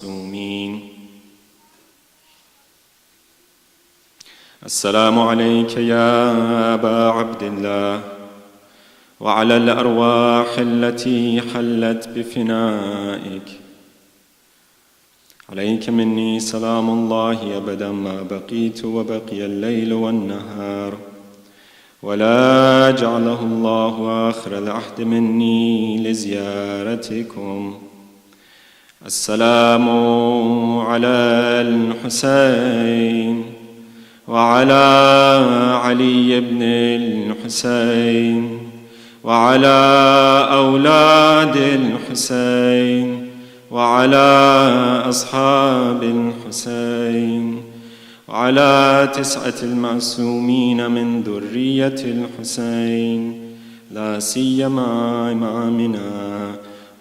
المعصومين. السلام عليك يا أبا عبد الله وعلى الأرواح التي حلت بفنائك. عليك مني سلام الله أبدا ما بقيت وبقي الليل والنهار، ولا جعله الله آخر العهد مني لزيارتكم. السلام على الحسين وعلى علي بن الحسين وعلى أولاد الحسين وعلى أصحاب الحسين وعلى 9 المعصومين من ذرية الحسين، لا سيما إمامنا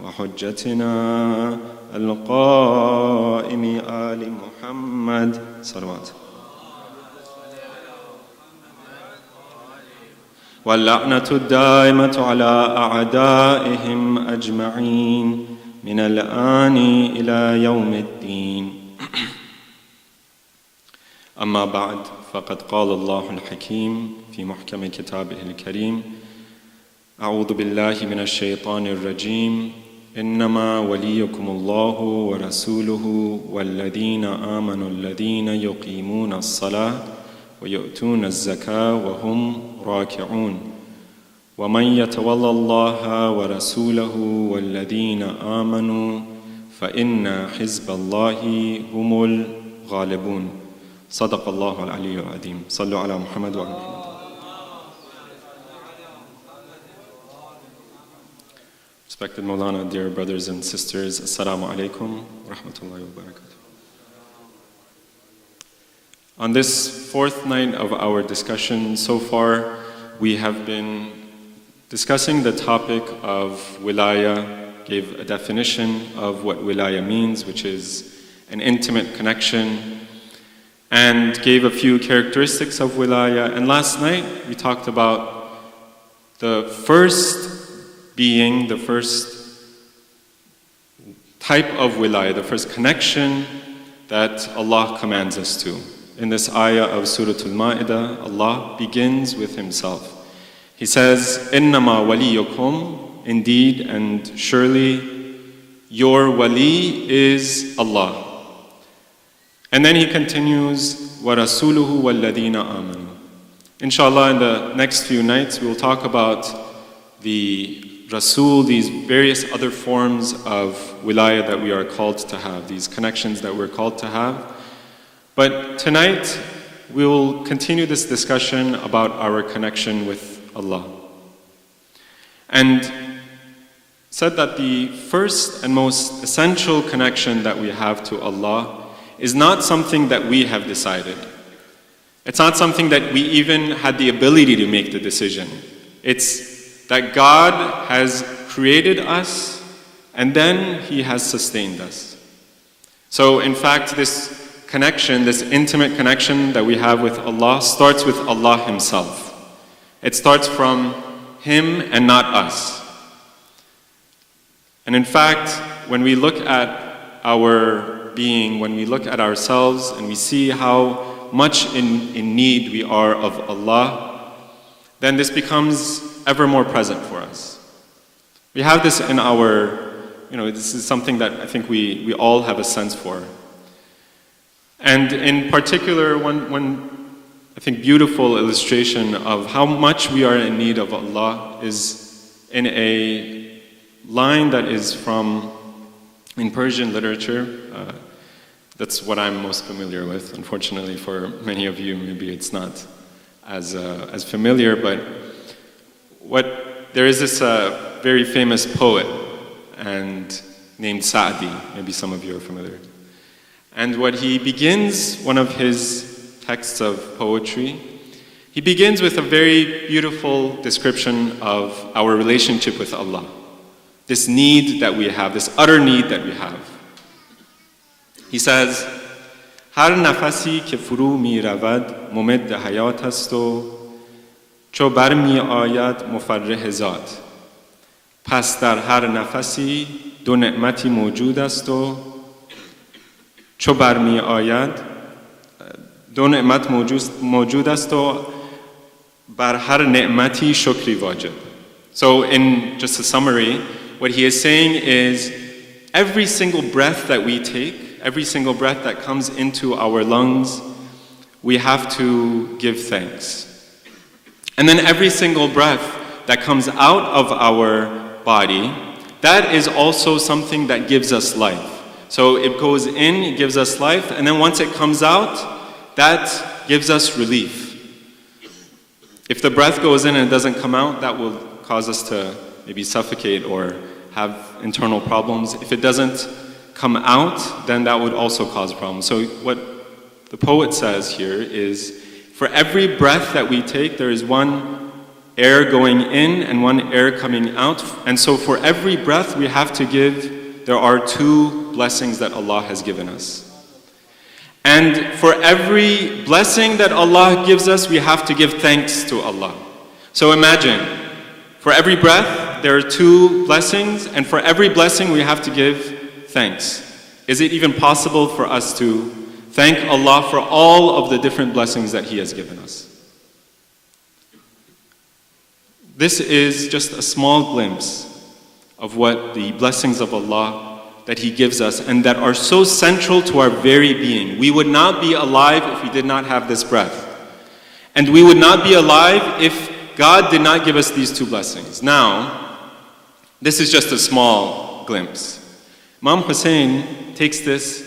وحجتنا القائم آل محمد صلوات، واللعنة الدائمة على أعدائهم أجمعين من الآن إلى يوم الدين. أما بعد، فقد قال الله الحكيم في محكم كتابه الكريم: أعوذ بالله من الشيطان الرجيم، إنما وليكم الله ورسوله والذين آمنوا الذين يقيمون الصلاة ويؤتون الزكاة وهم راكعون، ومن يتولى الله ورسوله والذين آمنوا فإن حزب الله هم الغالبون. صدق الله العلي العظيم. صلوا على محمد وعلى محمد. Respected Maulana, dear brothers and sisters, Assalamu alaikum wa rahmatullahi wa barakatuh. On this fourth night of our discussion, so far we have been discussing the topic of wilaya, gave a definition of what wilaya means, which is an intimate connection, and gave a few characteristics of wilaya. And last night we talked about the first being, the first type of wilaya, the first connection that Allah commands us to. In this ayah of Surah Al-Ma'idah, Allah begins with Himself. He says, إِنَّمَا وَلِيُّكُمْ, indeed and surely your wali is Allah. And then He continues, وَرَسُولُهُ وَالَّذِينَ آمَنُوا. Inshallah, in the next few nights we will talk about the Rasul, these various other forms of wilaya that we are called to have, these connections that we're called to have. But tonight, we will continue this discussion about our connection with Allah. And said that the first and most essential connection that we have to Allah is not something that we have decided. It's not something that we even had the ability to make the decision. It's that God has created us and then He has sustained us. So in fact, this connection, this intimate connection that we have with Allah starts with Allah Himself. It starts from Him and not us. And in fact, when we look at our being, when we look at ourselves and we see how much in need we are of Allah, then this becomes ever more present for us. We have this in our, this is something that I think we all have a sense for. And in particular, one I think beautiful illustration of how much we are in need of Allah is in a line that is from, in Persian literature, that's what I'm most familiar with. Unfortunately for many of you, maybe it's not as familiar, but there is this very famous poet named Sa'di, maybe some of you are familiar. And what he begins, one of his texts of poetry, he begins with a very beautiful description of our relationship with Allah. This need that we have, this utter need that we have. He says, هر نفسی که فرو می رود ممد حیات است و چو بر می آید مفرح ذات. پس در هر نفسی دو نعمتی موجود است و چو برمی آید دو نعمت موجود است و بر هر نعمتی شکری واجب. So in just a summary, what he is saying is every single breath that we take, every single breath that comes into our lungs, we have to give thanks. And then every single breath that comes out of our body, that is also something that gives us life. So it goes in, it gives us life, and then once it comes out, that gives us relief. If the breath goes in and it doesn't come out, that will cause us to maybe suffocate or have internal problems. If it doesn't come out, then that would also cause problems. So what the poet says here is, for every breath that we take, there is one air going in and one air coming out. And so for every breath we have to give, there are two blessings that Allah has given us. And for every blessing that Allah gives us, we have to give thanks to Allah. So imagine, for every breath, there are two blessings, and for every blessing we have to give thanks. Is it even possible for us to thank Allah for all of the different blessings that He has given us? This is just a small glimpse of what the blessings of Allah that He gives us and that are so central to our very being. We would not be alive if we did not have this breath. And we would not be alive if God did not give us these two blessings. Now, this is just a small glimpse. Imam Hussein takes this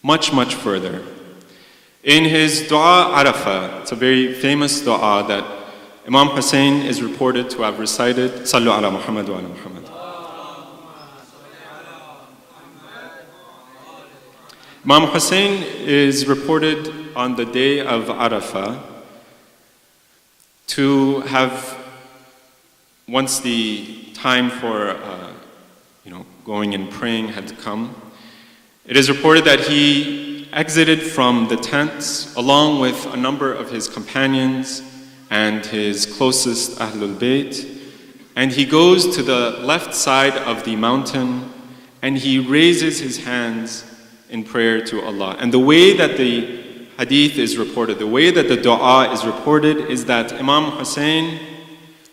much, much further. In his dua Arafah, it's a very famous dua that Imam Hussein is reported to have recited, Sallu ala Muhammad wa ala Muhammad. Imam Hussein is reported on the day of Arafah to have, once the time for going and praying had come, it is reported that he exited from the tents along with a number of his companions and his closest Ahlul Bayt, and he goes to the left side of the mountain and he raises his hands in prayer to Allah. And the way that the hadith is reported, the way that the dua is reported is that Imam Hussein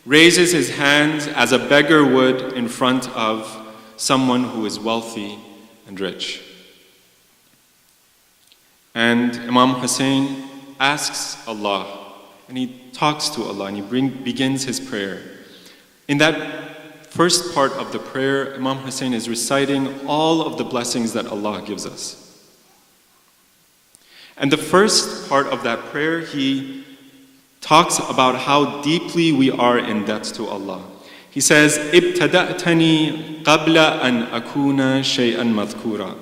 raises his hands as a beggar would in front of someone who is wealthy and rich. And Imam Hussein asks Allah, and he talks to Allah, and he begins his prayer. In that first part of the prayer, Imam Hussein is reciting all of the blessings that Allah gives us. And the first part of that prayer, he talks about how deeply we are in debt to Allah. He says, "Ibtada'tani qabla an akuna shay'an madhkura."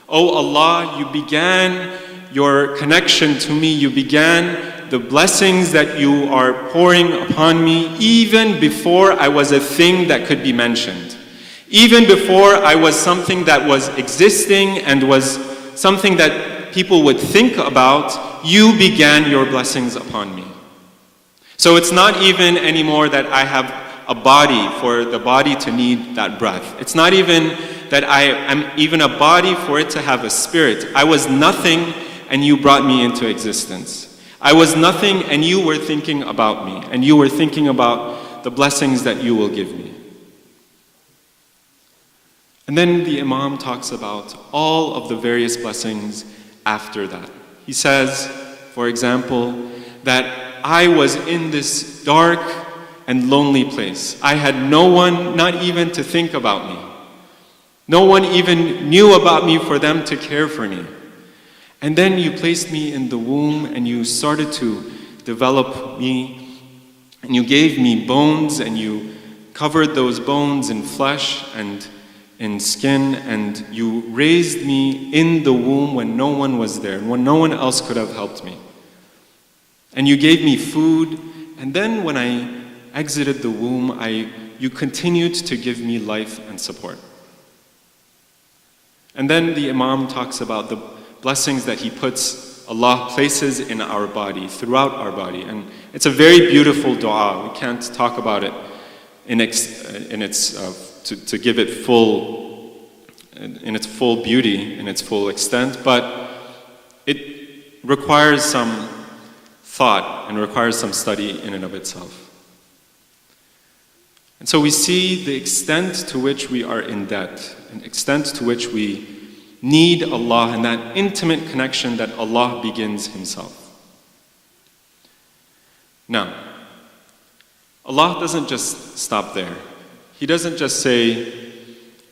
Oh Allah, you began your connection to me, you began the blessings that you are pouring upon me even before I was a thing that could be mentioned. Even before I was something that was existing and was something that people would think about, you began your blessings upon me. So it's not even anymore that I have a body for the body to need that breath. It's not even that I am even a body for it to have a spirit. I was nothing and you brought me into existence. I was nothing and you were thinking about me, and you were thinking about the blessings that you will give me. And then the Imam talks about all of the various blessings after that. He says, for example, that I was in this dark and lonely place. I had no one, not even to think about me. No one even knew about me for them to care for me. And then you placed me in the womb and you started to develop me, and you gave me bones and you covered those bones in flesh and in skin, and you raised me in the womb when no one was there and when no one else could have helped me. And you gave me food, and then when I exited the womb, you continued to give me life and support. And then the Imam talks about the blessings that he puts, Allah places in our body, throughout our body. And it's a very beautiful dua. We can't talk about it to give it full in its full beauty, in its full extent, but it requires some thought and requires some study in and of itself. And so we see the extent to which we are in debt, an extent to which we need Allah and that intimate connection that Allah begins Himself. Now, Allah doesn't just stop there. He doesn't just say,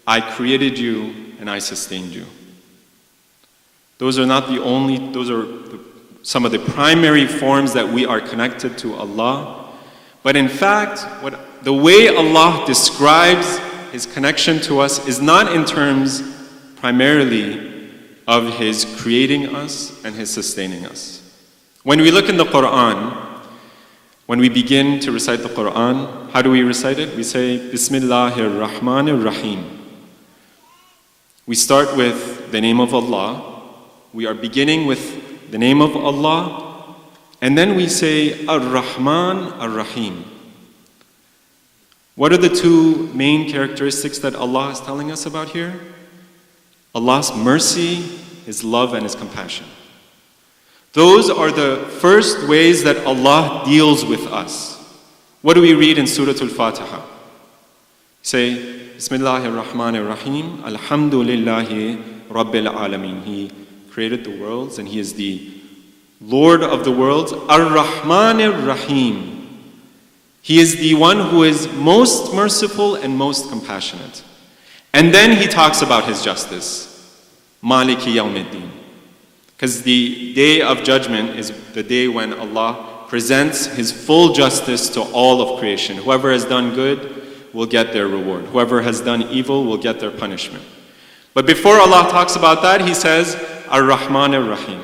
I created you and I sustained you. Those are some of the primary forms that we are connected to Allah. But in fact, the way Allah describes His connection to us is not in terms primarily of His creating us and His sustaining us. When we look in the Quran, when we begin to recite the Quran, how do we recite it? We say, Bismillahir Rahmanir Rahim. We start with the name of Allah. We are beginning with the name of Allah. And then we say, Ar-Rahman Ar-Rahim. What are the two main characteristics that Allah is telling us about here? Allah's mercy, His love, and His compassion. Those are the first ways that Allah deals with us. What do we read in Surah Al-Fatiha? Say, Bismillahir Rahmanir Rahim, Alhamdulillahi Rabbil Alameen. He created the worlds and He is the Lord of the worlds. Ar-Rahmanir Rahim. He is the one who is most merciful and most compassionate. And then He talks about His justice. Maliki Yawmiddin. Because the day of judgment is the day when Allah presents His full justice to all of creation. Whoever has done good will get their reward. Whoever has done evil will get their punishment. But before Allah talks about that, He says, Ar-Rahman Ar-Rahim.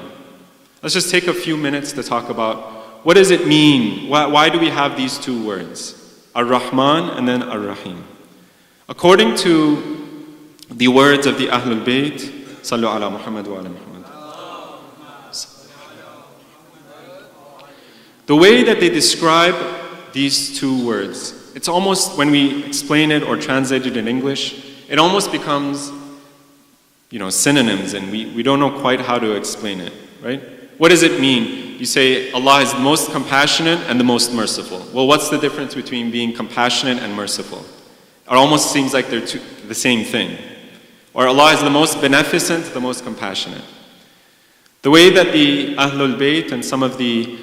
Let's just take a few minutes to talk about what does it mean? Why do we have these two words? Ar-Rahman and then Ar-Rahim. According to the words of the Ahlul Bayt, Sallu ala Muhammad wa ala Muhammad. The way that they describe these two words, it's almost, when we explain it or translate it in English, it almost becomes, synonyms, and we don't know quite how to explain it, right? What does it mean? You say Allah is the most compassionate and the most merciful. Well, what's the difference between being compassionate and merciful? It almost seems like they're the same thing. Or Allah is the most beneficent, the most compassionate. The way that the Ahlul Bayt and some of the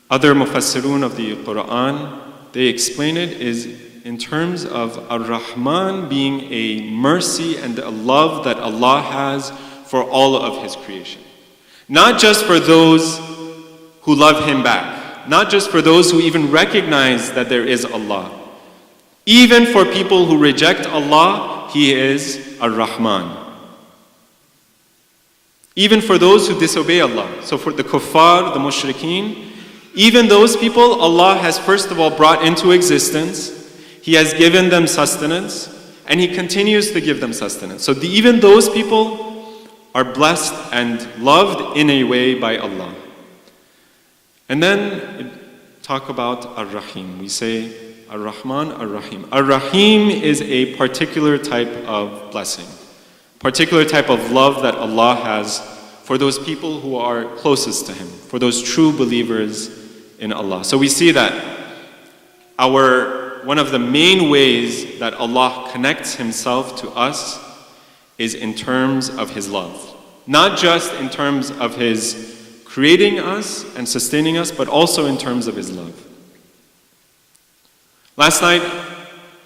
other mufassirun of the Quran, they explain it is in terms of Ar-Rahman being a mercy and a love that Allah has for all of His creation. Not just for those who love Him back. Not just for those who even recognize that there is Allah. Even for people who reject Allah, He is Ar-Rahman. Even for those who disobey Allah. So for the kuffar, the mushrikeen, even those people, Allah has first of all brought into existence. He has given them sustenance, and He continues to give them sustenance. So even those people are blessed and loved in a way by Allah. And then talk about Ar-Rahim. We say Ar-Rahman, Ar-Rahim. Ar-Rahim is a particular type of blessing, particular type of love that Allah has for those people who are closest to Him, for those true believers in Allah. So we see that one of the main ways that Allah connects Himself to us is in terms of His love. Not just in terms of His creating us and sustaining us, but also in terms of His love. Last night,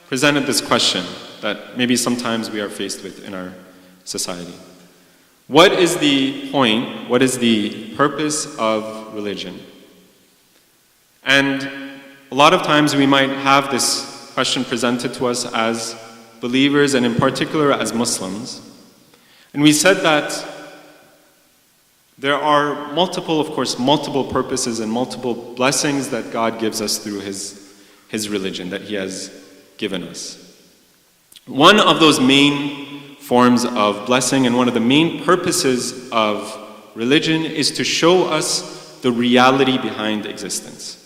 presented this question that maybe sometimes we are faced with in our society. What is the point, what is the purpose of religion? And a lot of times we might have this question presented to us as believers, and in particular as Muslims. And we said that there are multiple purposes and multiple blessings that God gives us through His religion that He has given us. One of those main forms of blessing and one of the main purposes of religion is to show us the reality behind existence.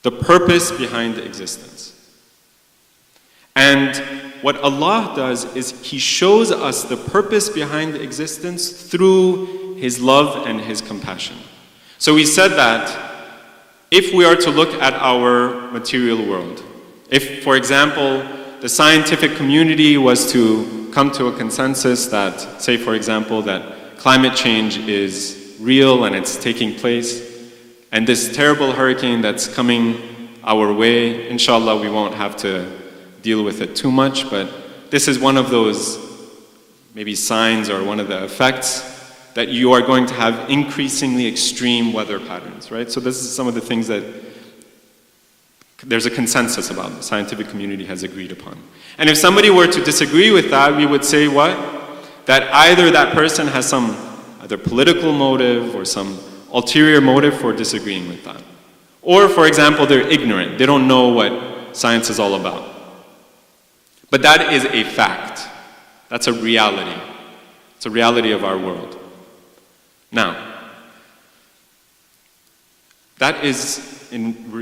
The purpose behind existence. And what Allah does is He shows us the purpose behind existence through His love and His compassion. So we said that if we are to look at our material world, if, for example, the scientific community was to come to a consensus that, say, for example, that climate change is real and it's taking place, and this terrible hurricane that's coming our way, inshallah, we won't have to deal with it too much, but this is one of those maybe signs or one of the effects that you are going to have increasingly extreme weather patterns, right? So this is some of the things that there's a consensus about, the scientific community has agreed upon. And if somebody were to disagree with that, we would say what? That either that person has some either political motive or some ulterior motive for disagreeing with that. Or, for example, they're ignorant. They don't know what science is all about. But that is a fact. That's a reality. It's a reality of our world. Now, that is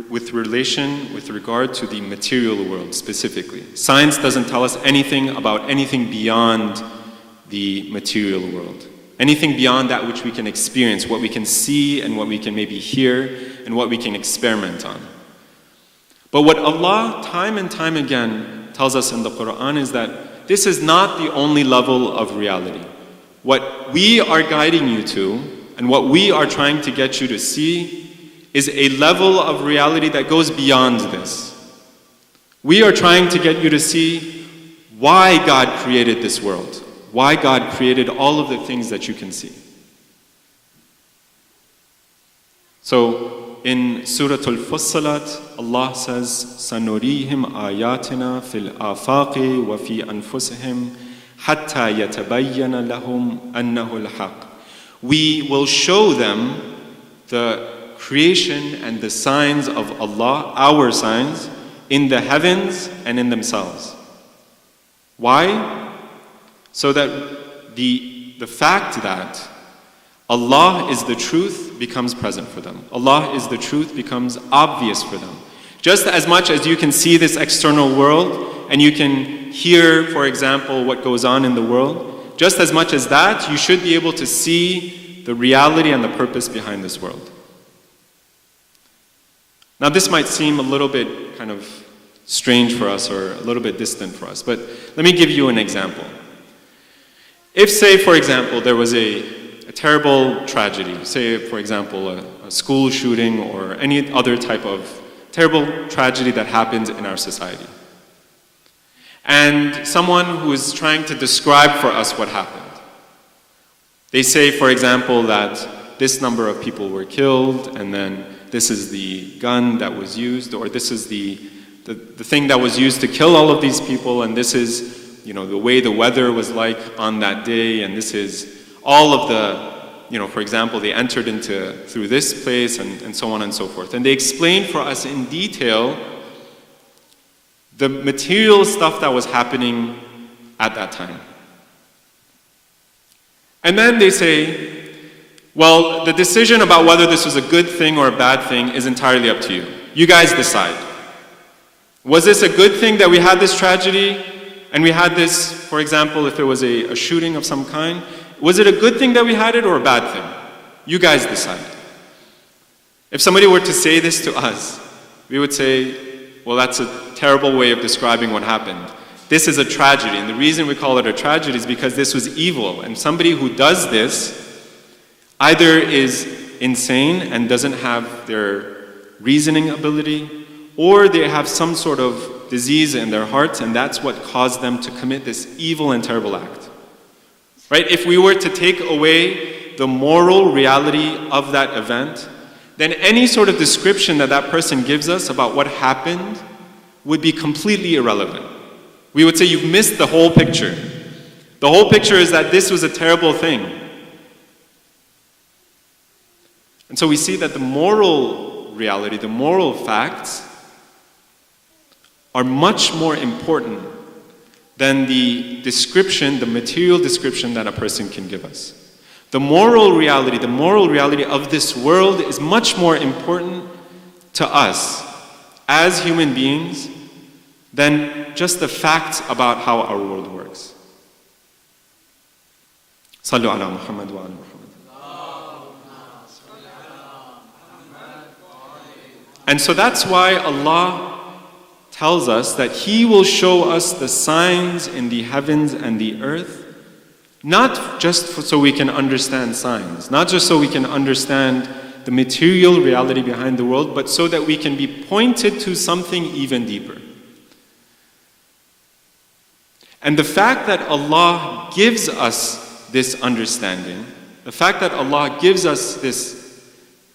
with regard to the material world specifically. Science doesn't tell us anything about anything beyond the material world. Anything beyond that which we can experience, what we can see and what we can maybe hear and what we can experiment on. But what Allah time and time again tells us in the Quran is that this is not the only level of reality. What we are guiding you to and what we are trying to get you to see is a level of reality that goes beyond this. We are trying to get you to see why God created this world, why God created all of the things that you can see. So, in Surah Al-Fussilat, Allah says, سَنُرِيهِمْ آيَاتِنَا فِي الْآفَاقِ وَفِي أَنفُسِهِمْ حَتَّى يَتَبَيَّنَ لَهُمْ أَنَّهُ الْحَقِّ. We will show them the creation and the signs of Allah, our signs, in the heavens and in themselves. Why? So that the fact that Allah is the truth becomes present for them. Allah is the truth becomes obvious for them. Just as much as you can see this external world and you can hear, for example, what goes on in the world, just as much as that, you should be able to see the reality and the purpose behind this world. Now this might seem a little bit kind of strange for us or a little bit distant for us, but let me give you an example. If, say, for example, there was a terrible tragedy, say, for example, a school shooting or any other type of terrible tragedy that happens in our society. And someone who is trying to describe for us what happened. They say, for example, that this number of people were killed, and then this is the gun that was used, or this is the thing that was used to kill all of these people, and this is, the way the weather was like on that day, and this is all of the, for example, they entered through this place and so on and so forth. And they explained for us in detail the material stuff that was happening at that time. And then they say, well, the decision about whether this was a good thing or a bad thing is entirely up to you. You guys decide. Was this a good thing that we had this tragedy and we had this, for example, if there was a shooting of some kind, was it a good thing that we had it or a bad thing? You guys decide. If somebody were to say this to us, we would say, well, that's a terrible way of describing what happened. This is a tragedy, and the reason we call it a tragedy is because this was evil, and somebody who does this either is insane and doesn't have their reasoning ability, or they have some sort of disease in their hearts, and that's what caused them to commit this evil and terrible act. Right? If we were to take away the moral reality of that event, then any sort of description that that person gives us about what happened would be completely irrelevant. We would say you've missed the whole picture. The whole picture is that this was a terrible thing. And so we see that the moral reality, the moral facts, are much more important than the description, the material description that a person can give us. The moral reality of this world is much more important to us as human beings than just the facts about how our world works. Sallu ala Muhammad wa ala Muhammad. And so that's why Allah tells us that He will show us the signs in the heavens and the earth, not just so we can understand signs, not just so we can understand the material reality behind the world, but so that we can be pointed to something even deeper. And the fact that Allah gives us this understanding, the fact that Allah gives us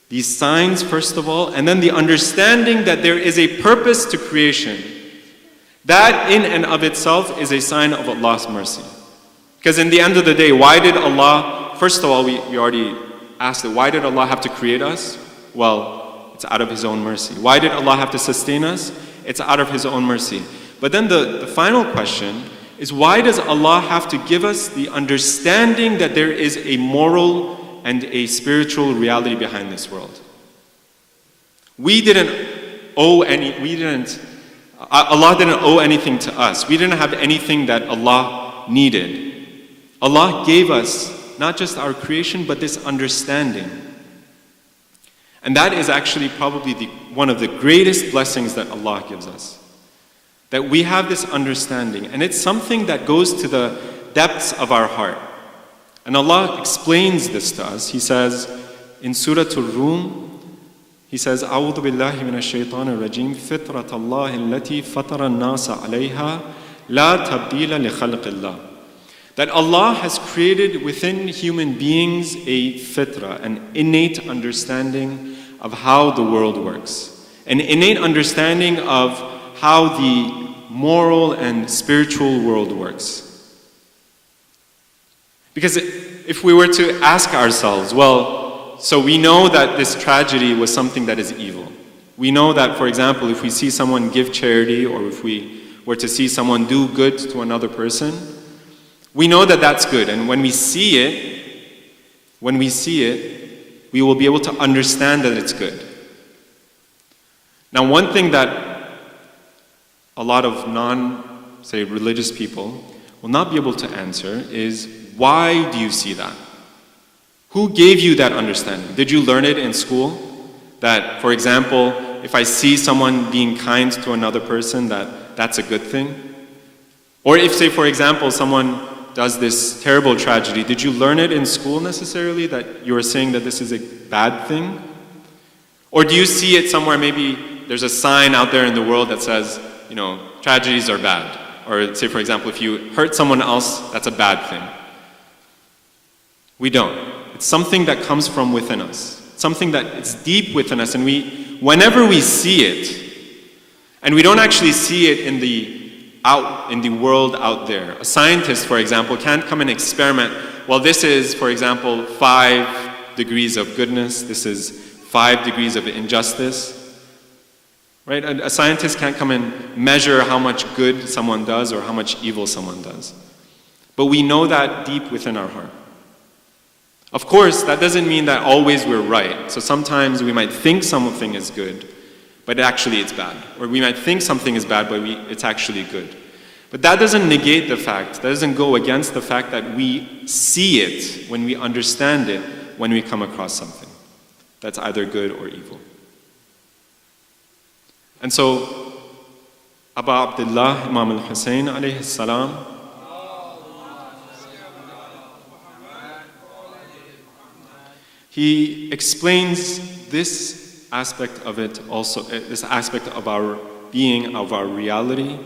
these signs first of all, and then the understanding that there is a purpose to creation, that in and of itself is a sign of Allah's mercy. Because in the end of the day, why did Allah, first of all, we already asked it, why did Allah have to create us? Well, it's out of His own mercy. Why did Allah have to sustain us? It's out of His own mercy. But then the final question is, why does Allah have to give us the understanding that there is a moral and a spiritual reality behind this world? Allah didn't owe anything to us. We didn't have anything that Allah needed. Allah gave us not just our creation, but this understanding. And that is actually probably one of the greatest blessings that Allah gives us. That we have this understanding, and it's something that goes to the depths of our heart. And Allah explains this to us. He says in Surah Al-Rum, He says, أعوذ بالله من الشيطان الرجيم فطرة الله التي فطر الناس عليها لا تبديل لخلق الله. That Allah has created within human beings a fitra, an innate understanding of how the world works, an innate understanding of how the moral and spiritual world works. Because if we were to ask ourselves, well, so we know that this tragedy was something that is evil. We know that, for example, if we see someone give charity, or if we were to see someone do good to another person, we know that that's good. And when we see it, we will be able to understand that it's good. Now, one thing that a lot of religious people will not be able to answer is, why do you see that? Who gave you that understanding? Did you learn it in school? That, for example, if I see someone being kind to another person, that's a good thing? Or if, say, for example, someone does this terrible tragedy, did you learn it in school necessarily, that you are saying that this is a bad thing? Or do you see it somewhere, maybe there's a sign out there in the world that says, tragedies are bad? Or say, for example, if you hurt someone else, that's a bad thing. We don't. It's something that comes from within us. Something that it's deep within us, and whenever we see it, and we don't actually see it in the world out there. A scientist, for example, can't come and experiment, well, this is, for example, 5 degrees of goodness, this is 5 degrees of injustice. Right? A scientist can't come and measure how much good someone does or how much evil someone does. But we know that deep within our heart. Of course, that doesn't mean that always we're right. So sometimes we might think something is good, but actually it's bad. Or we might think something is bad, but it's actually good. But that doesn't negate the fact, that doesn't go against the fact that we see it, when we understand it, when we come across something that's either good or evil. And so, Abu Abdullah, Imam al-Hussein alayhi salam, he explains this aspect of it also, this aspect of our being, of our reality,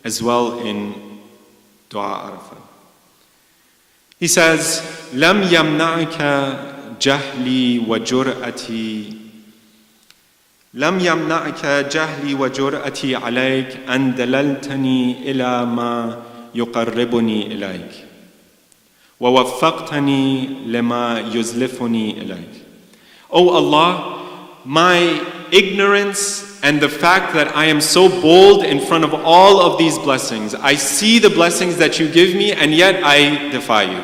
as well in Dua Arafah. He says, لم يمنعك جهلي وجرأتي لم يمنعك جهلي وجرأتي عليك أن دللتني إلى ما يقربني إليك ووفقتني لما يزلفني إليك. O Allah, my ignorance and the fact that I am so bold in front of all of these blessings, I see the blessings that you give me, and yet I defy you.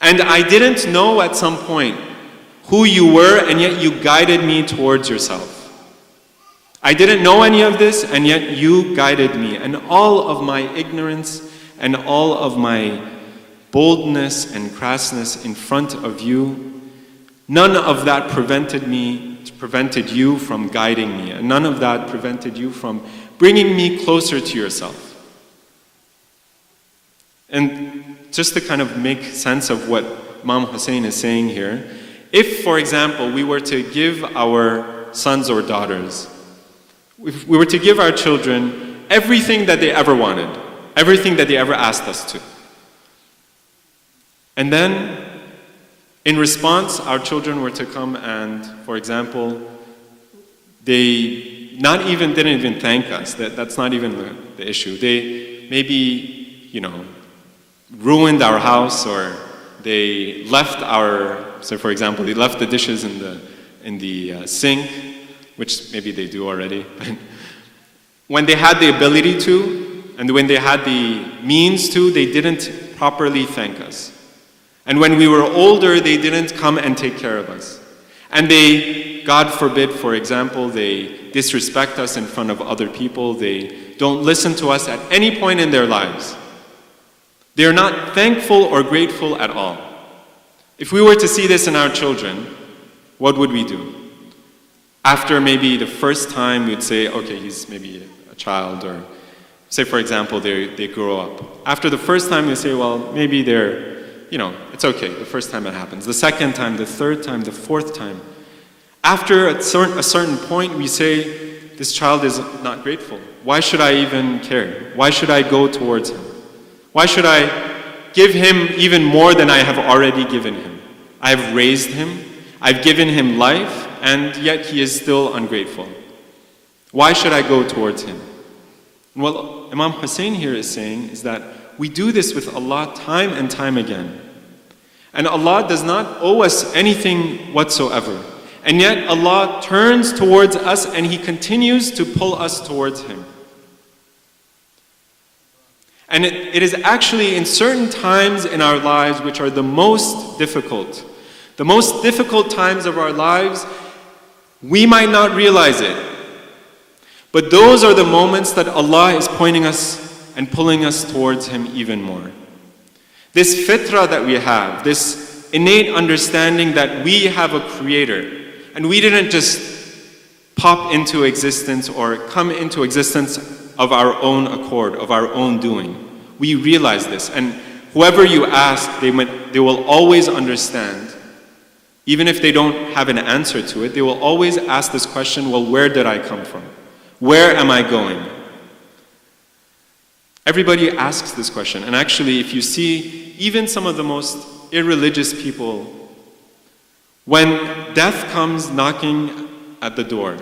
And I didn't know at some point who you were, and yet you guided me towards yourself. I didn't know any of this, and yet you guided me. And all of my ignorance and all of my boldness and crassness in front of you, none of that prevented you from guiding me. And none of that prevented you from bringing me closer to yourself. And just to kind of make sense of what Imam Hussein is saying here, if, for example, we were to give our sons or daughters, if we were to give our children everything that they ever wanted, everything that they ever asked us to, and then in response, our children were to come and, for example, they didn't even thank us. That's not even the issue. They maybe, ruined our house, or they left for example, they left the dishes in the sink, which maybe they do already. When they had the ability to, and when they had the means to, they didn't properly thank us. And when we were older, they didn't come and take care of us. And they, God forbid, for example, they disrespect us in front of other people. They don't listen to us at any point in their lives. They are not thankful or grateful at all. If we were to see this in our children, what would we do? After maybe the first time, we'd say, okay, he's maybe a child, or say, for example, they grow up. After the first time, we say, well, maybe they're, it's okay, the first time it happens. The second time, the third time, the fourth time. After a certain point, we say, this child is not grateful. Why should I even care? Why should I go towards him? Why should I give him even more than I have already given him? I have raised him, I've given him life, and yet he is still ungrateful. Why should I go towards him? And what Imam Hussein here is saying is that we do this with Allah time and time again. And Allah does not owe us anything whatsoever. And yet Allah turns towards us and He continues to pull us towards Him. And it is actually in certain times in our lives which are the most difficult times of our lives, we might not realize it. But those are the moments that Allah is pointing us and pulling us towards Him even more. This fitrah that we have, this innate understanding that we have a creator, and we didn't just pop into existence or come into existence of our own accord, of our own doing. We realize this, and whoever you ask, they will always understand. Even if they don't have an answer to it, they will always ask this question, well, where did I come from? Where am I going? Everybody asks this question, and actually, if you see even some of the most irreligious people, when death comes knocking at the door,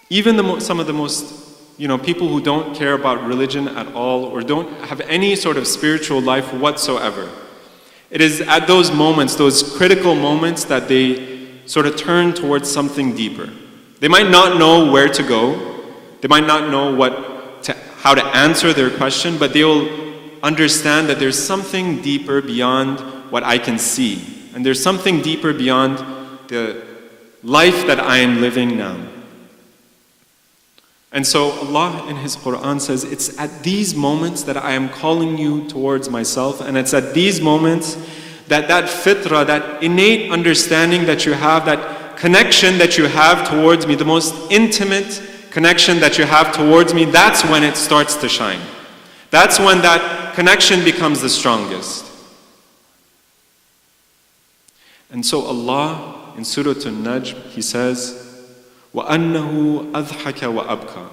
even some of the most, people who don't care about religion at all or don't have any sort of spiritual life whatsoever, it is at those moments, those critical moments, that they sort of turn towards something deeper. They might not know where to go, they might not know how to answer their question, but they will understand that there's something deeper beyond what I can see. And there's something deeper beyond the life that I am living now. And so Allah in His Quran says, it's at these moments that I am calling you towards myself, and it's at these moments that fitrah, that innate understanding that you have, that connection that you have towards me, the most intimate connection that you have towards me, that's when it starts to shine. That's when that connection becomes the strongest. And so Allah in Surah An-Najm, He says, وَأَنَّهُ أَضْحَكَ وَأَبْكَى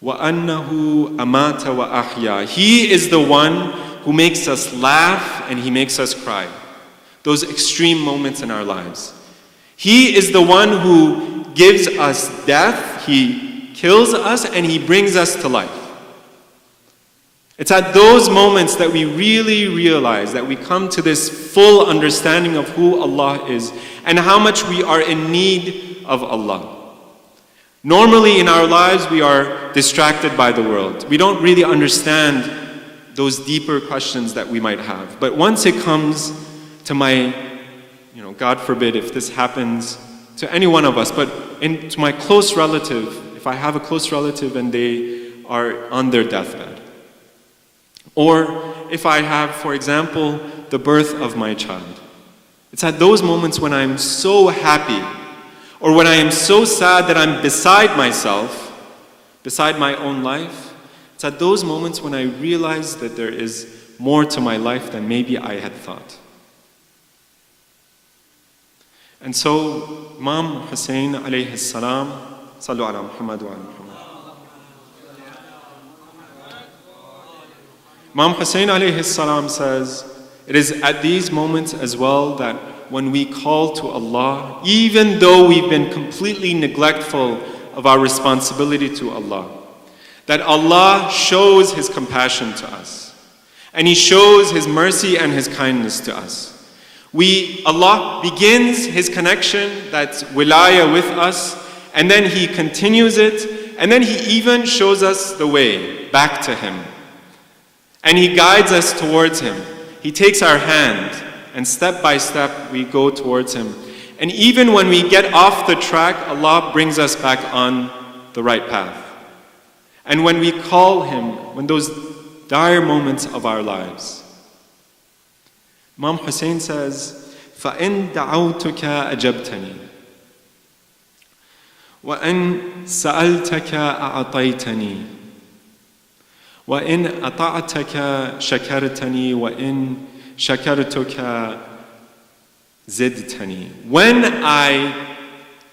وَأَنَّهُ أَمَاتَ وَأَحْيَا. He is the one who makes us laugh and He makes us cry. Those extreme moments in our lives. He is the one who gives us death, He kills us, and He brings us to life. It's at those moments that we really realize that we come to this full understanding of who Allah is and how much we are in need of Allah. Normally in our lives we are distracted by the world. We don't really understand those deeper questions that we might have. But once it comes to God forbid if this happens to any one of us, but to my close relative, if I have a close relative and they are on their deathbed. Or if I have, for example, the birth of my child. It's at those moments when I'm so happy, or when I am so sad that I'm beside myself, beside my own life. It's at those moments when I realize that there is more to my life than maybe I had thought. And so, Imam Hussein alayhi salam, sallu ala Muhammad wa ala Muhammad. Imam Hussein alayhi salam says, it is at these moments as well that when we call to Allah, even though we've been completely neglectful of our responsibility to Allah, that Allah shows His compassion to us, and He shows His mercy and His kindness to us. Allah begins His connection, that's wilaya, with us, and then He continues it, and then He even shows us the way back to Him. And He guides us towards Him. He takes our hand, and step by step we go towards Him. And even when we get off the track, Allah brings us back on the right path. And when we call Him, when those dire moments of our lives, Imam Hussein says, فَإِن دَعَوْتُكَ أَجَبْتَنِي وَإِن سَأَلْتَكَ أَعْطَيْتَنِي وَإِن أَطَعْتَكَ شَكَرْتَنِي وَإِن شَكَرْتُكَ زِدْتَنِي. When I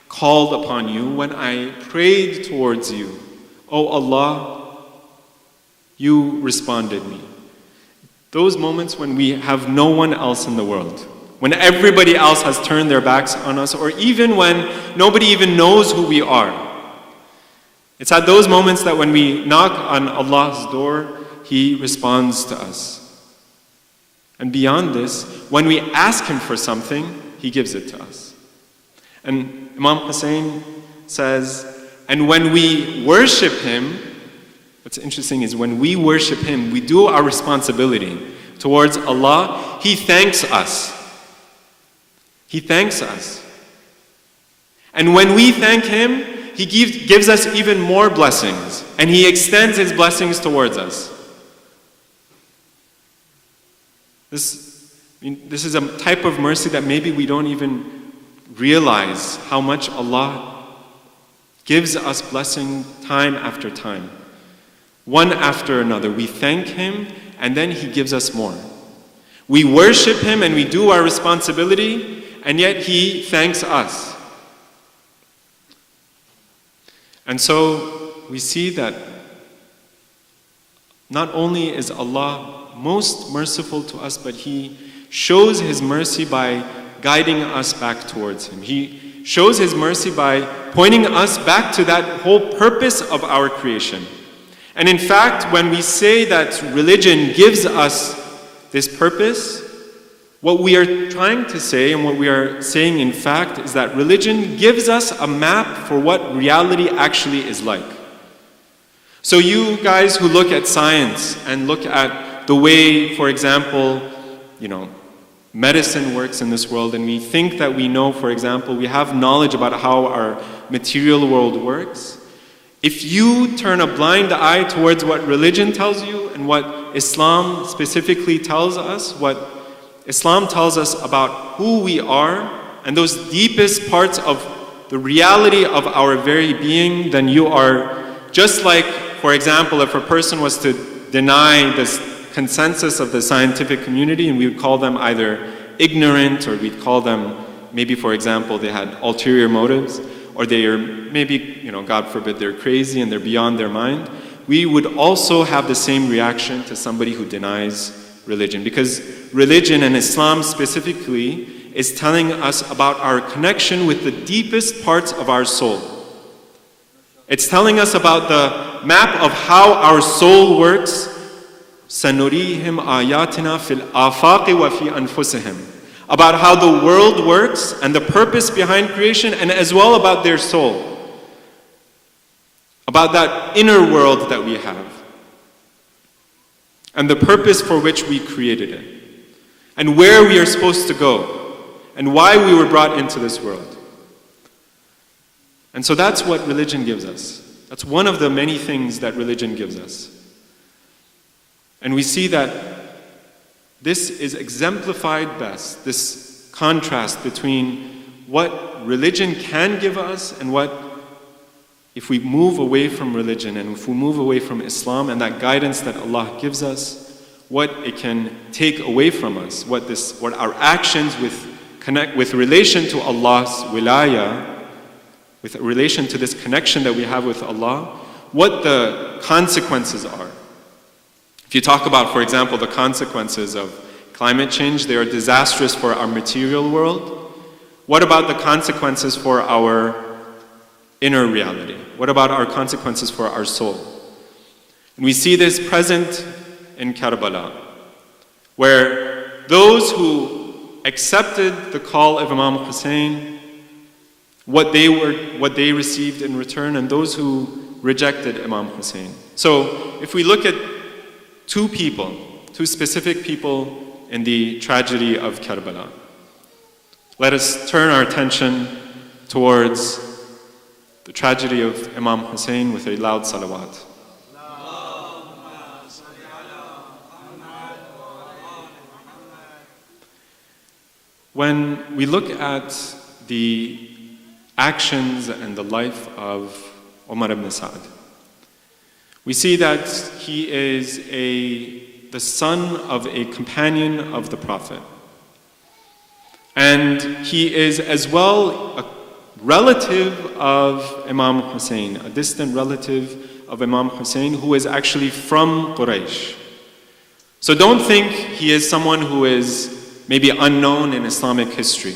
called upon you, when I prayed towards you, O Allah, you responded me. Those moments when we have no one else in the world, when everybody else has turned their backs on us, or even when nobody even knows who we are. It's at those moments that when we knock on Allah's door, He responds to us. And beyond this, when we ask Him for something, He gives it to us. And Imam Hussein says, and when we worship Him, what's interesting is when we worship Him, we do our responsibility towards Allah, He thanks us. He thanks us. And when we thank Him, He gives us even more blessings, and He extends His blessings towards us. This is a type of mercy that maybe we don't even realize how much Allah gives us blessing time after time. One after another, we thank Him, and then He gives us more. We worship Him and we do our responsibility, and yet He thanks us. And so we see that not only is Allah most merciful to us, but He shows His mercy by guiding us back towards Him. He shows His mercy by pointing us back to that whole purpose of our creation. And in fact, when we say that religion gives us this purpose, what we are trying to say, and what we are saying in fact, is that religion gives us a map for what reality actually is like. So you guys who look at science and look at the way, for example, medicine works in this world, and we think that we know, for example, we have knowledge about how our material world works. If you turn a blind eye towards what religion tells you and what Islam specifically tells us, what Islam tells us about who we are and those deepest parts of the reality of our very being, then you are just like, for example, if a person was to deny this consensus of the scientific community, and we would call them either ignorant, or we'd call them, maybe for example, they had ulterior motives, or they are maybe, God forbid, they're crazy and they're beyond their mind, we would also have the same reaction to somebody who denies religion. Because religion, and Islam specifically, is telling us about our connection with the deepest parts of our soul. It's telling us about the map of how our soul works. سَنُرِيهِمْ آيَاتِنَا فِي الْآفَاقِ وَفِي أَنفُسِهِمْ. About how the world works and the purpose behind creation, and as well about their soul. About that inner world that we have. And the purpose for which we created it. And where we are supposed to go. And why we were brought into this world. And so that's what religion gives us. That's one of the many things that religion gives us. And we see that this is exemplified best, this contrast between what religion can give us and what, if we move away from religion and if we move away from Islam and that guidance that Allah gives us, what it can take away from us, what our actions with relation to Allah's wilayah, with relation to this connection that we have with Allah, what the consequences are. If you talk about, for example, the consequences of climate change, they are disastrous for our material world. What about the consequences for our inner reality? What about our consequences for our soul? And we see this present in Karbala, where those who accepted the call of Imam Hussein, what they received in return, and those who rejected Imam Hussein. So if we look at two specific people in the tragedy of Karbala, let us turn our attention towards the tragedy of Imam Hussein with a loud salawat. When we look at the actions and the life of Umar ibn Sa'd, we see that he is the son of a companion of the Prophet. And he is as well a relative of Imam Hussein, a distant relative of Imam Hussein who is actually from Quraysh. So don't think he is someone who is maybe unknown in Islamic history.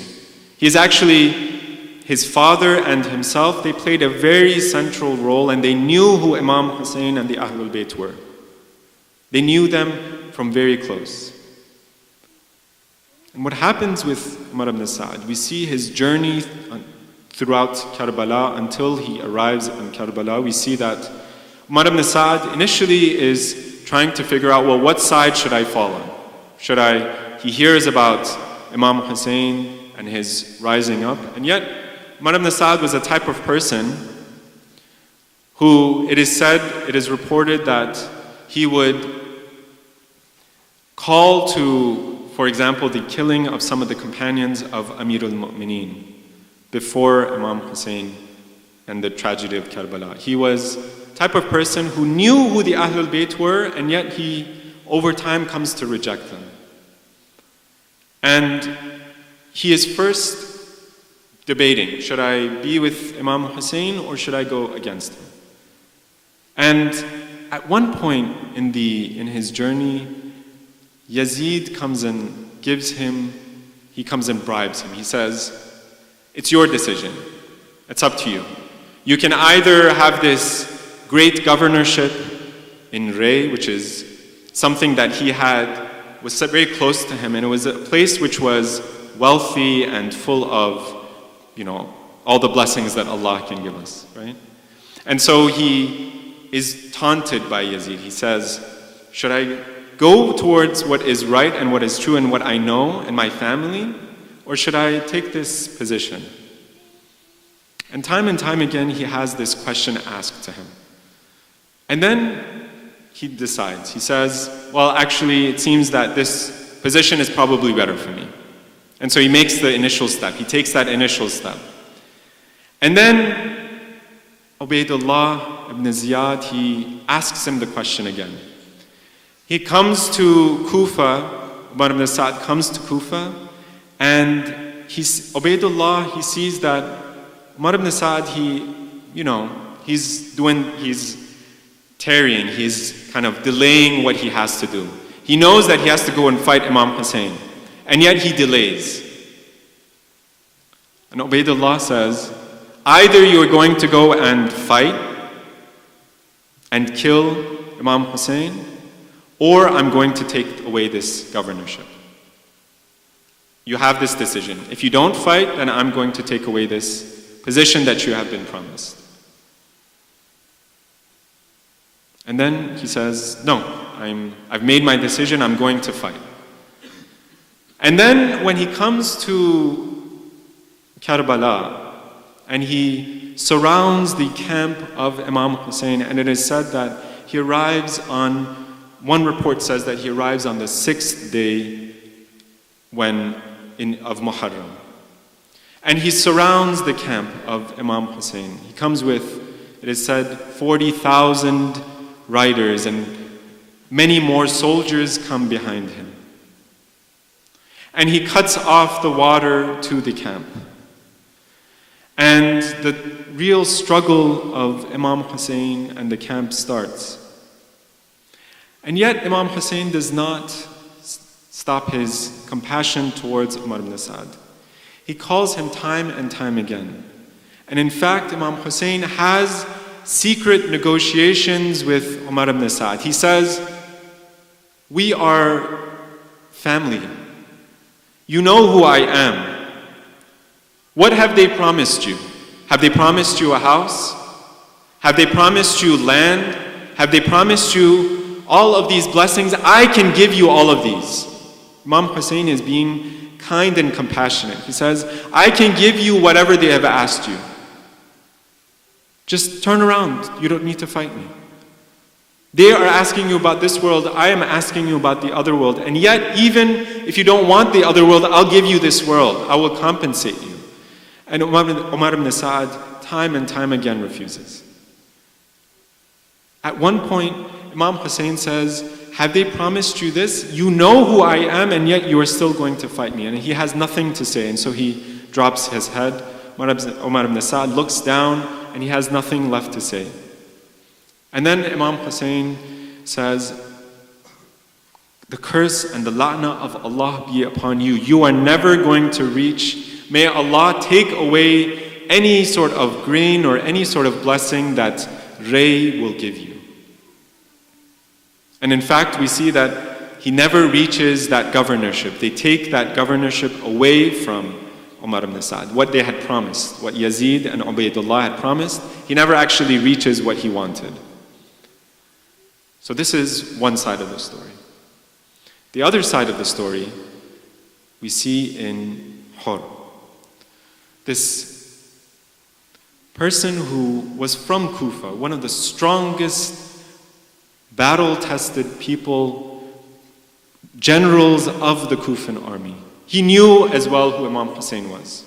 He is actually, his father and himself, they played a very central role, and they knew who Imam Hussein and the Ahlul Bayt were. They knew them from very close. And what happens with Umar ibn Sa'd, we see his journey throughout Karbala until he arrives in Karbala. We see that Umar ibn Sa'd initially is trying to figure out, well, what side should I fall on? He hears about Imam Hussein and his rising up, and yet Umar ibn Sa'd was a type of person who, it is reported that he would call to, for example, the killing of some of the companions of Amir al-Mu'mineen before Imam Hussein and the tragedy of Karbala. He was a type of person who knew who the Ahlul Bayt were, and yet he, over time, comes to reject them. And he is first debating, should I be with Imam Hussein or should I go against him? And at one point in his journey, Yazid comes and bribes him. He says, it's your decision. It's up to you. You can either have this great governorship in Ray, which is something that he was very close to him, and it was a place which was wealthy and full of, all the blessings that Allah can give us, right? And so he is taunted by Yazid. He says, should I go towards what is right and what is true and what I know and my family, or should I take this position? And time again, he has this question asked to him. And then he decides. He says, well, actually, it seems that this position is probably better for me. And so he makes the initial step. He takes that initial step. And then Ubaydullah ibn Ziyad, he asks him the question again. He comes to Kufa, Umar ibn Sa'd comes to Kufa, and Ubaydullah, he sees that Umar ibn Sa'd, he's tarrying, he's kind of delaying what he has to do. He knows that he has to go and fight Imam Hussein, and yet he delays. And Ubaydullah says, either you're going to go and fight and kill Imam Hussein, or I'm going to take away this governorship. You have this decision. If you don't fight, then I'm going to take away this position that you have been promised. And then he says, no, I've made my decision, I'm going to fight. And then when he comes to Karbala, and he surrounds the camp of Imam Hussein, and it is said that he arrives on, one report says that he arrives on the 6th day of Muharram. And he surrounds the camp of Imam Hussein. He comes with, it is said, 40,000 riders, and many more soldiers come behind him. And he cuts off the water to the camp. And the real struggle of Imam Hussein and the camp starts. And yet Imam Hussein does not stop his compassion towards Umar ibn Sa'd. He calls him time and time again. And in fact, Imam Hussein has secret negotiations with Umar ibn Sa'd. He says, "We are family. You know who I am. What have they promised you? Have they promised you a house? Have they promised you land? Have they promised you all of these blessings? I can give you all of these." Imam Hussein is being kind and compassionate. He says, "I can give you whatever they have asked you. Just turn around. You don't need to fight me. They are asking you about this world. I am asking you about the other world. And yet, even if you don't want the other world, I'll give you this world. I will compensate you." And Umar ibn Sa'd, time and time again, refuses. At one point, Imam Hussein says, "Have they promised you this? You know who I am, and yet you are still going to fight me." And he has nothing to say, and so he drops his head. Umar ibn Sa'd looks down, and he has nothing left to say. And then Imam Hussein says, "The curse and the la'na of Allah be upon you. You are never going to reach. May Allah take away any sort of grain or any sort of blessing that Ray will give you." And in fact, we see that he never reaches that governorship. They take that governorship away from Umar ibn Sa'd. What they had promised, what Yazid and Ubaydullah had promised, he never actually reaches what he wanted. So this is one side of the story. The other side of the story we see in Hur. This person who was from Kufa, one of the strongest battle-tested people, generals of the Kufan army. He knew as well who Imam Hussein was.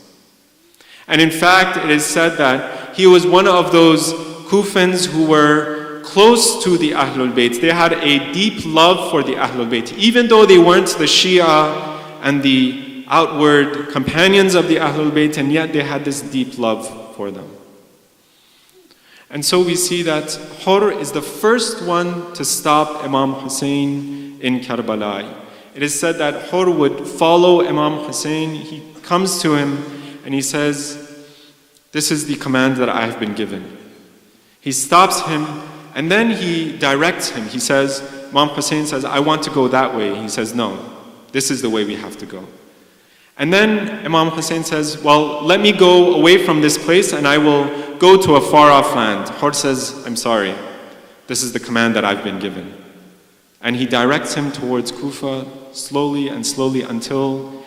And in fact, it is said that he was one of those Kufans who were close to the Ahlul Bayt. They had a deep love for the Ahlul Bayt. Even though they weren't the Shia and the outward companions of the Ahlul Bayt, and yet they had this deep love for them. And so we see that Hur is the first one to stop Imam Hussein in Karbala. It is said that Hur would follow Imam Hussein. He comes to him and he says, "This is the command that I have been given." He stops him and then he directs him. He says, Imam Hussein says, "I want to go that way." He says, "No, this is the way we have to go." And then Imam Hussein says, "Well, let me go away from this place and I will go to a far-off land." Hur says, "I'm sorry, this is the command that I've been given." And he directs him towards Kufa slowly and slowly until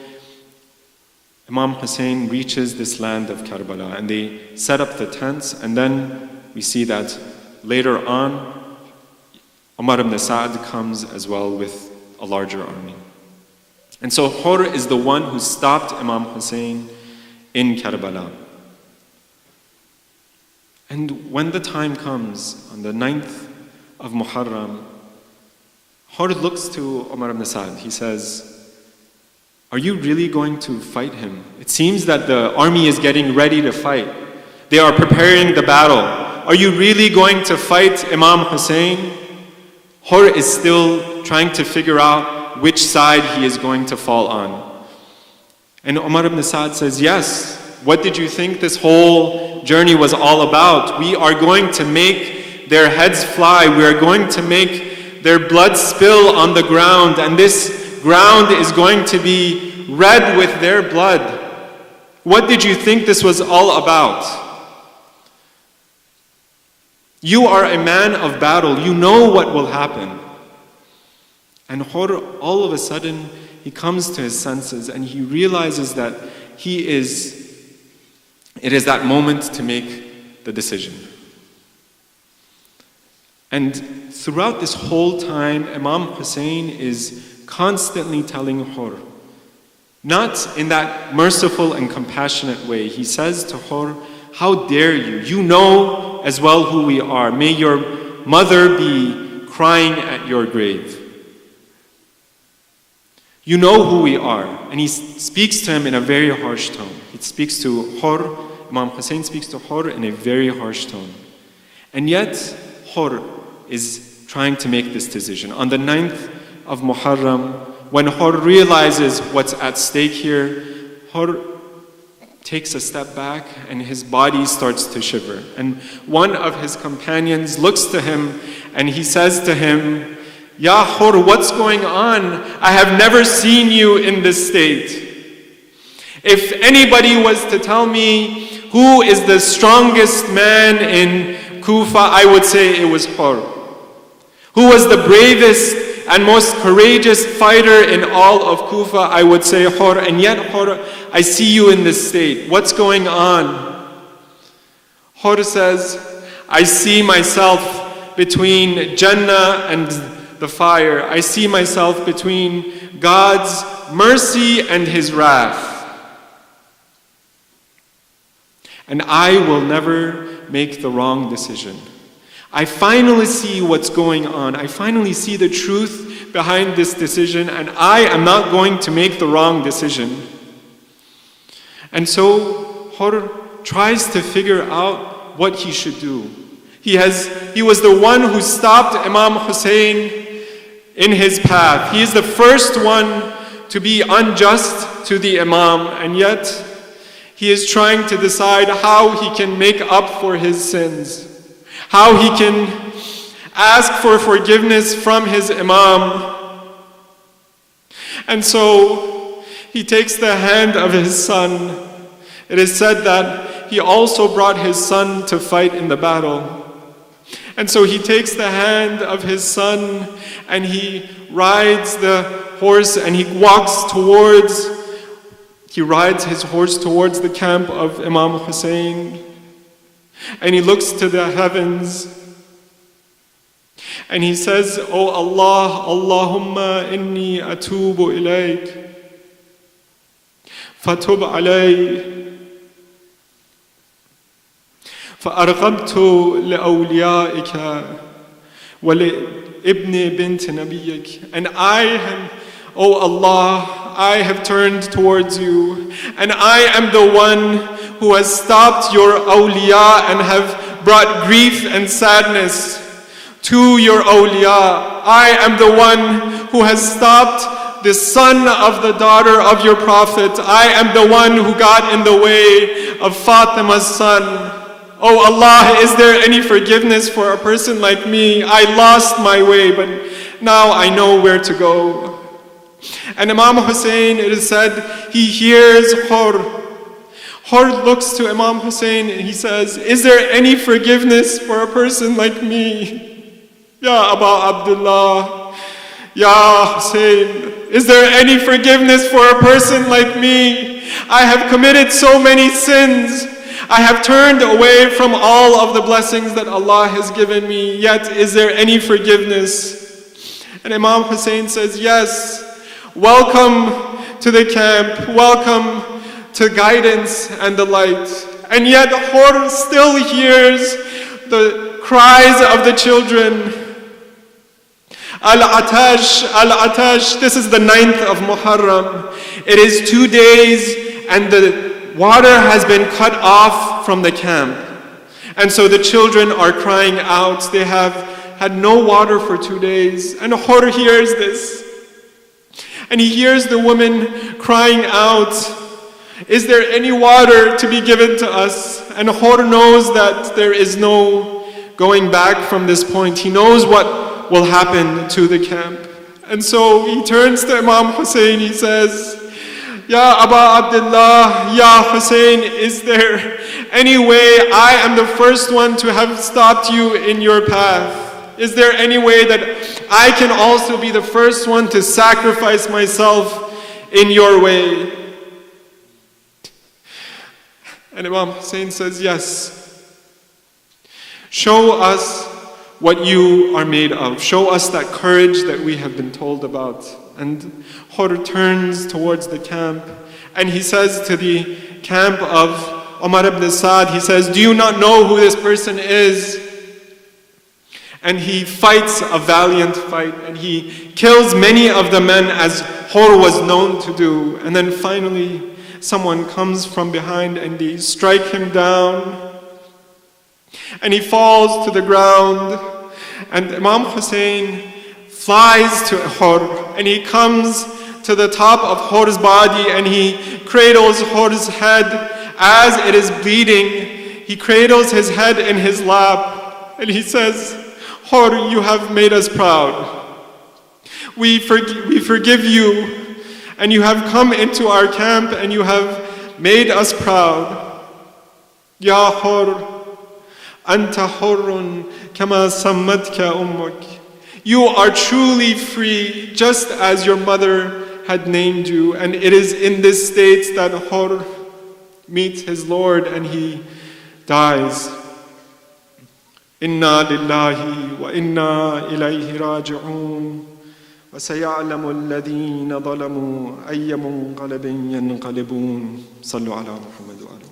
Imam Hussein reaches this land of Karbala. And they set up the tents, and then we see that later on, Umar ibn Sa'd comes as well with a larger army. And so Hur is the one who stopped Imam Hussein in Karbala. And when the time comes, on the 9th of Muharram, Hur looks to Umar ibn Sa'd. He says, "Are you really going to fight him? It seems that the army is getting ready to fight. They are preparing the battle. Are you really going to fight Imam Hussein?" Hur is still trying to figure out which side he is going to fall on. And Umar ibn Sa'd says, "Yes, what did you think this whole journey was all about? We are going to make their heads fly. We are going to make their blood spill on the ground, and this ground is going to be red with their blood. What did you think this was all about? You are a man of battle. You know what will happen." And Hur, all of a sudden, he comes to his senses and he realizes that it is that moment to make the decision. And throughout this whole time, Imam Hussein is constantly telling Hur, not in that merciful and compassionate way. He says to Hur, how dare you? You know as well who we are. May your mother be crying at your grave. You know who we are. And he speaks to him in a very harsh tone. He speaks to Hur, Imam Hussein speaks to Hur in a very harsh tone. And yet, Hur is trying to make this decision. On the 9th of Muharram, when Hur realizes what's at stake here, Hur takes a step back and his body starts to shiver. And one of his companions looks to him and he says to him, Ya Hur, what's going on? I have never seen you in this state. If anybody was to tell me who is the strongest man in Kufa, I would say it was Hur. Who was the bravest and most courageous fighter in all of Kufa, I would say Hur. And yet, Hur, I see you in this state. What's going on? Hur says, I see myself between Jannah and the fire. I see myself between God's mercy and His wrath. And I will never make the wrong decision. I finally see what's going on. I finally see the truth behind this decision, and I am not going to make the wrong decision. And so Hur tries to figure out what he should do. He was the one who stopped Imam Hussein in his path. He is the first one to be unjust to the Imam, and yet he is trying to decide how he can make up for his sins, how he can ask for forgiveness from his Imam. And so he takes the hand of his son. It is said that he also brought his son to fight in the battle. And so he takes the hand of his son and he rides the horse and he rides his horse towards the camp of Imam Hussein. And he looks to the heavens and he says, O Allah, Allahumma inni atubu ilayk, fatub alay, فأرغبت لأوليائك ولابن بنت نبيك. And O Allah, I have turned towards you, and I am the one who has stopped your awliya and have brought grief and sadness to your awliya. I am the one who has stopped the son of the daughter of your Prophet. I am the one who got in the way of Fatima's son. Oh Allah, is there any forgiveness for a person like me? I lost my way, but now I know where to go. And Imam Hussein, it is said, he hears Hur. Hur looks to Imam Hussein and he says, is there any forgiveness for a person like me? Ya Aba Abdullah, Ya Hussein, is there any forgiveness for a person like me? I have committed so many sins. I have turned away from all of the blessings that Allah has given me, yet is there any forgiveness? And Imam Hussein says, yes, welcome to the camp, welcome to guidance and the light. And yet Hur still hears the cries of the children. Al-Atash, Al-Atash, this is the 9th of Muharram. It is 2 days and the water has been cut off from the camp. And so the children are crying out. They have had no water for 2 days. And Hur hears this. And he hears the woman crying out, is there any water to be given to us? And Hur knows that there is no going back from this point. He knows what will happen to the camp. And so he turns to Imam Hussein. He says, Ya Aba Abdullah, Ya Hussein, is there any way I am the first one to have stopped you in your path? Is there any way that I can also be the first one to sacrifice myself in your way? And Imam Hussein says, yes. Show us what you are made of. Show us that courage that we have been told about. And Hur turns towards the camp and he says to the camp of Umar ibn Saad, he says, do you not know who this person is? And he fights a valiant fight and he kills many of the men as Hur was known to do. And then finally someone comes from behind and they strike him down. And he falls to the ground. And Imam Hussein flies to Hur and he comes to the top of Hur's body and he cradles Hur's head as it is bleeding. He cradles his head in his lap and he says, Hur, you have made us proud. We forgive you and you have come into our camp and you have made us proud. Ya Hur, Anta Hurrun kama sammatka ummuk. You are truly free, just as your mother had named you. And it is in this state that Hur meets his Lord and he dies. Inna lillahi wa inna ilayhi raji'un. Wa saya'lamu alladhina zalamu ayya munqalabin yanqalibun. Sallu ala Muhammad wa ala